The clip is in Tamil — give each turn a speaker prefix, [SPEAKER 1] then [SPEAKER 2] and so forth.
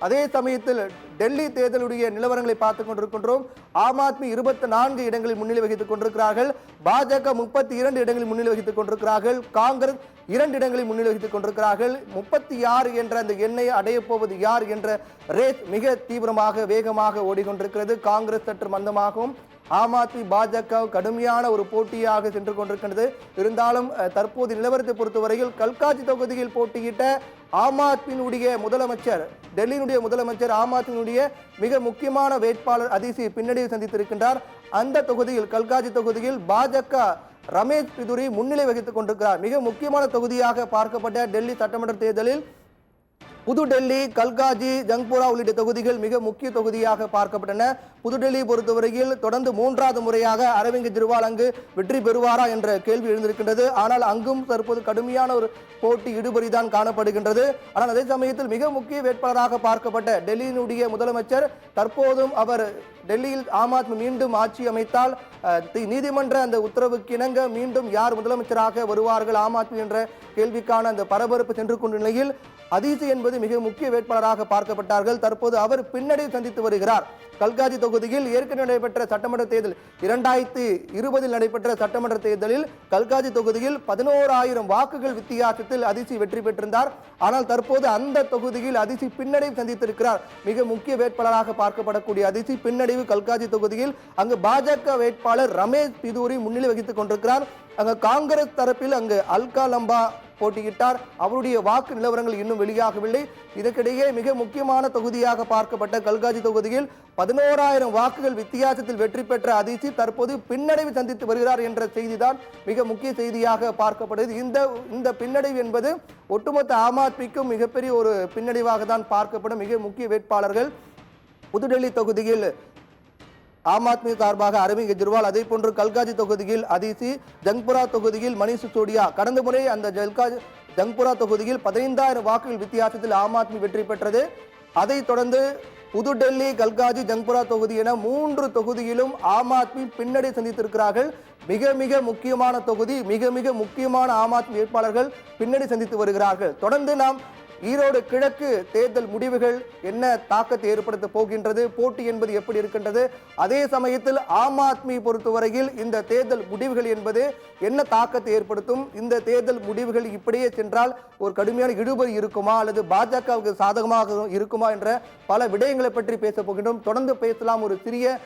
[SPEAKER 1] அதே சமயத்தில் டெல்லி தேர்தலுடைய நிலவரங்களை பார்த்துக் கொண்டிருக்கின்றோம். ஆம் ஆத்மி 24 இடங்களில் முன்னிலை வகித்துக் கொண்டிருக்கிறார்கள். பாஜக 32 இடங்களில் முன்னிலை வகித்துக் கொண்டிருக்கிறார்கள். காங்கிரஸ் 2 இடங்களில் முன்னிலை வகித்துக் கொண்டிருக்கிறார்கள். 36 என்ற அந்த எண்ணை அடைய போவது யார் என்ற ரேஸ் மிக தீவிரமாக வேகமாக ஓடிக்கொண்டிருக்கிறது. காங்கிரஸ் சற்று மந்தமாகவும் ஆம் ஆத்மி பாஜக கடுமையான ஒரு போட்டியாக சென்று கொண்டிருக்கிறது. இருந்தாலும் தற்போது நிலவரத்தை பொறுத்தவரையில் கல்காஜி தொகுதியில் போட்டியிட்ட ஆம் ஆத்மியினுடைய முதலமைச்சர், டெல்லியினுடைய முதலமைச்சர் ஆம் ஆத்மியினுடைய மிக முக்கியமான வேட்பாளர் அதிசி பின்னடைவை சந்தித்திருக்கின்றார். அந்த தொகுதியில் கல்காஜி தொகுதியில் பாஜக ரமேஷ் பிதுரி முன்னிலை வகித்துக் கொண்டிருக்கிறார். மிக முக்கியமான தொகுதியாக பார்க்கப்பட்ட டெல்லி சட்டமன்ற தேர்தலில் புதுடெல்லி, கல்காஜி, ஜங்பூரா உள்ளிட்ட தொகுதிகள் மிக முக்கிய தொகுதியாக பார்க்கப்பட்டன. புதுடெல்லியை பொறுத்தவரையில் தொடர்ந்து 3வது முறையாக அரவிந்த் கெஜ்ரிவால் அங்கு வெற்றி பெறுவாரா என்ற கேள்வி எழுந்திருக்கின்றது. ஆனால் அங்கும் தற்போது கடுமையான ஒரு போட்டி இடுபறிதான் காணப்படுகின்றது. ஆனால் அதே சமயத்தில் மிக முக்கிய வேட்பாளராக பார்க்கப்பட்ட டெல்லியினுடைய முதலமைச்சர் தற்போதும் அவர் டெல்லியில் ஆம் ஆத்மி மீண்டும் ஆட்சி அமைத்தால் நீதிமன்ற அந்த உத்தரவுக்கு இணங்க மீண்டும் யார் முதலமைச்சராக வருவார்கள் ஆம் ஆத்மி என்ற கேள்விக்கான அந்த பரபரப்பு சென்று கொண்ட நிலையில் அதிசி என்பது மிக முக்கிய வேட்பாளராக பார்க்கப்பட்டார்கள். தற்போது அவர் பின்னடைவு சந்தித்து வருகிறார். கல்காஜி தொகுதியில் ஏற்கனவே நடைபெற்ற சட்டமன்ற தேர்தல் 2020 நடைபெற்ற சட்டமன்ற தேர்தலில் கல்காஜி தொகுதியில் 11,000 வாக்குகள் வித்தியாசத்தில் அதிசி வெற்றி பெற்றிருந்தார். ஆனால் தற்போது அந்த தொகுதியில் அதிசி பின்னடைவு சந்தித்திருக்கிறார். மிக முக்கிய வேட்பாளராக பார்க்கப்படக்கூடிய அதிசி பின்னடைவு கல்காஜி தொகுதியில் அங்கு பாஜக வேட்பாளர் ரமேஷ் பிதுரி முன்னிலை வகித்துக் கொண்டிருக்கிறார். அங்கு காங்கிரஸ் தரப்பில் அங்கு அல்கா லம்பா போட்டியிட்டார். அவருடைய வாக்கு நிலவரங்கள் இன்னும் வெளியாகவில்லை. இதற்கிடையே மிக முக்கியமான தொகுதியாக பார்க்கப்பட்ட கல்காஜி தொகுதியில் 11,000 வாக்குகள் வித்தியாசத்தில் வெற்றி பெற்ற அதிசி தற்போது பின்னடைவு சந்தித்து வருகிறார் என்ற செய்திதான் மிக முக்கிய செய்தியாக பார்க்கப்படுகிறது. இந்த பின்னடைவு என்பது ஒட்டுமொத்த ஆம் ஆத்மிக்கும் மிகப்பெரிய ஒரு பின்னடைவாக தான் பார்க்கப்படும். மிக முக்கிய வேட்பாளர்கள் புதுடெல்லி தொகுதியில் ஆம் ஆத்மி சார்பாக அரவிந்த் கெஜ்ரிவால், அதே போன்று கல்காஜி தொகுதியில் அதிசி, ஜங்புரா தொகுதியில் மணிஷ் சிசோடியா. கடந்த முறை அந்த ஜங்புரா தொகுதியில் 15,000 வாக்குகள் வித்தியாசத்தில் ஆம் ஆத்மி வெற்றி பெற்றது. அதைத் தொடர்ந்து புதுடெல்லி, கல்காஜி, ஜங்புரா தொகுதி என 3 தொகுதியிலும் ஆம் ஆத்மி பின்னடைவு சந்தித்திருக்கிறார்கள். மிக மிக முக்கியமான தொகுதி, மிக மிக முக்கியமான ஆம் ஆத்மி வேட்பாளர்கள் பின்னடைவு சந்தித்து வருகிறார்கள். தொடர்ந்து நாம் ஈரோடு கிழக்கு தேர்தல் முடிவுகள் என்ன தாக்கத்தை ஏற்படுத்த போகின்றது, போட்டி என்பது எப்படி இருக்கின்றது, அதே சமயத்தில் ஆம் ஆத்மி பொறுத்தவரையில் இந்த தேர்தல் முடிவுகள் என்பது என்ன தாக்கத்தை ஏற்படுத்தும், இந்த தேர்தல் முடிவுகள் இப்படியே சென்றால் ஒரு கடுமையான இழுபறி இருக்குமா அல்லது பாஜகவுக்கு சாதகமாக இருக்குமா என்ற பல விடயங்களை பற்றி பேச போகின்றோம். தொடர்ந்து பேசலாம். ஒரு சிறிய